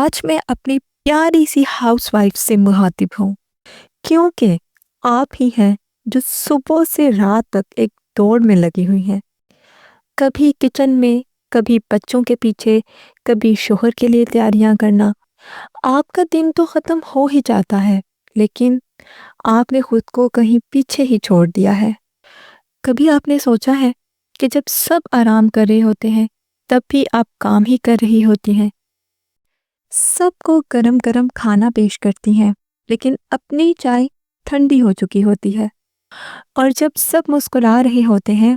آج میں اپنی پیاری سی ہاؤس وائف سے مخاطب ہوں، کیونکہ آپ ہی ہیں جو صبح سے رات تک ایک دوڑ میں لگی ہوئی ہیں، کبھی کچن میں، کبھی بچوں کے پیچھے، کبھی شوہر کے لیے تیاریاں کرنا۔ آپ کا دن تو ختم ہو ہی جاتا ہے، لیکن آپ نے خود کو کہیں پیچھے ہی چھوڑ دیا ہے۔ کبھی آپ نے سوچا ہے کہ جب سب آرام کر رہے ہوتے ہیں تب بھی آپ کام ہی کر رہی ہوتی ہیں، سب کو گرم گرم کھانا پیش کرتی ہیں، لیکن اپنی چائے ٹھنڈی ہو چکی ہوتی ہے، اور جب سب مسکرا رہے ہوتے ہیں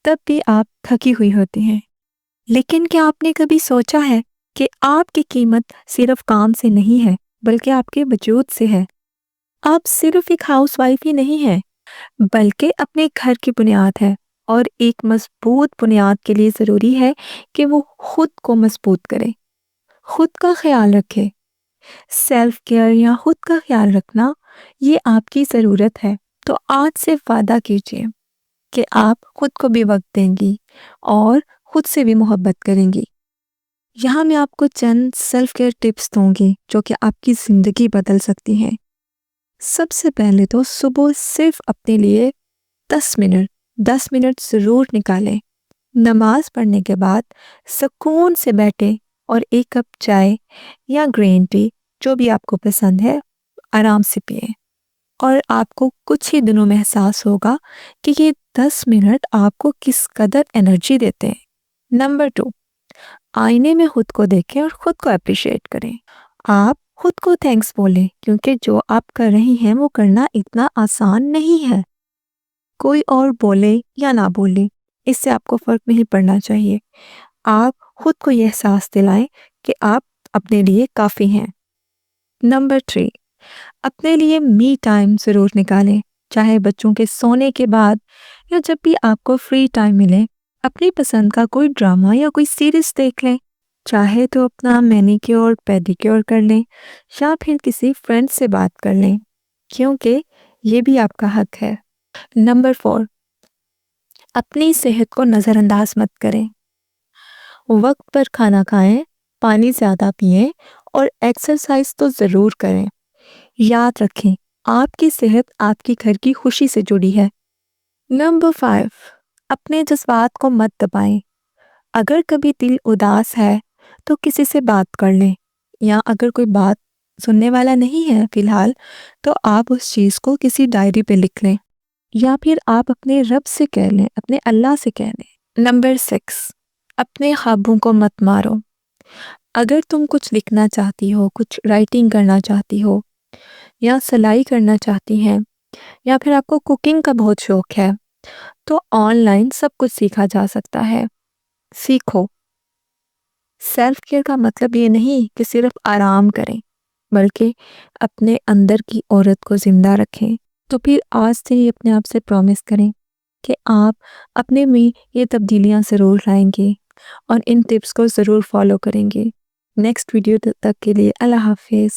تب بھی آپ تھکی ہوئی ہوتی ہیں۔ لیکن کیا آپ نے کبھی سوچا ہے کہ آپ کی قیمت صرف کام سے نہیں ہے بلکہ آپ کے وجود سے ہے؟ آپ صرف ایک ہاؤس وائف ہی نہیں ہیں، بلکہ اپنے گھر کی بنیاد ہے، اور ایک مضبوط بنیاد کے لیے ضروری ہے کہ وہ خود کو مضبوط کرے، خود کا خیال رکھے۔ سیلف کیئر یا خود کا خیال رکھنا یہ آپ کی ضرورت ہے، تو آج سے وعدہ کیجیے کہ آپ خود کو بھی وقت دیں گی اور خود سے بھی محبت کریں گی۔ یہاں میں آپ کو چند سیلف کیئر ٹپس دوں گی جو کہ آپ کی زندگی بدل سکتی ہیں۔ سب سے پہلے تو صبح صرف اپنے لیے 10 منٹ ضرور نکالیں۔ نماز پڑھنے کے بعد سکون سے بیٹھیں اور ایک کپ چائے یا گرین ٹی، جو بھی آپ کو پسند ہے، آرام سے پئیں، اور آپ کو کچھ ہی دنوں میں احساس ہوگا کہ یہ 10 منٹ آپ کو کس قدر انرجی دیتے ہیں۔ نمبر 2، آئینے میں خود کو دیکھیں اور خود کو اپریشیٹ کریں۔ آپ خود کو تھینکس بولیں، کیونکہ جو آپ کر رہی ہیں وہ کرنا اتنا آسان نہیں ہے۔ کوئی اور بولے یا نہ بولے، اس سے آپ کو فرق نہیں پڑنا چاہیے۔ آپ خود کو یہ احساس دلائیں کہ آپ اپنے لیے کافی ہیں۔ نمبر 3، اپنے لیے می ٹائم ضرور نکالیں، چاہے بچوں کے سونے کے بعد یا جب بھی آپ کو فری ٹائم ملے۔ اپنی پسند کا کوئی ڈرامہ یا کوئی سیریز دیکھ لیں، چاہے تو اپنا مینی کیور پیڈی کیور کر لیں، یا پھر کسی فرینڈ سے بات کر لیں، کیونکہ یہ بھی آپ کا حق ہے۔ نمبر 4، اپنی صحت کو نظر انداز مت کریں۔ وقت پر کھانا کھائیں، پانی زیادہ پئیں اور ایکسرسائز تو ضرور کریں۔ یاد رکھیں، آپ کی صحت آپ کی گھر کی خوشی سے جڑی ہے۔ نمبر 5، اپنے جذبات کو مت دبائیں۔ اگر کبھی دل اداس ہے تو کسی سے بات کر لیں، یا اگر کوئی بات سننے والا نہیں ہے فی الحال، تو آپ اس چیز کو کسی ڈائری پہ لکھ لیں، یا پھر آپ اپنے رب سے کہہ لیں، اپنے اللہ سے کہہ لیں۔ نمبر 6، اپنے خوابوں کو مت مارو۔ اگر تم کچھ لکھنا چاہتی ہو، کچھ رائٹنگ کرنا چاہتی ہو، یا سلائی کرنا چاہتی ہیں، یا پھر آپ کو کوکنگ کا بہت شوق ہے، تو آن لائن سب کچھ سیکھا جا سکتا ہے۔ سیکھو۔ سیلف کیئر کا مطلب یہ نہیں کہ صرف آرام کریں، بلکہ اپنے اندر کی عورت کو زندہ رکھیں۔ تو پھر آج سے ہی اپنے آپ سے پرومس کریں کہ آپ اپنے میں یہ تبدیلیاں ضرور لائیں گے اور ان ٹپس کو ضرور فالو کریں گے۔ نیکسٹ ویڈیو تک کے لیے اللہ حافظ۔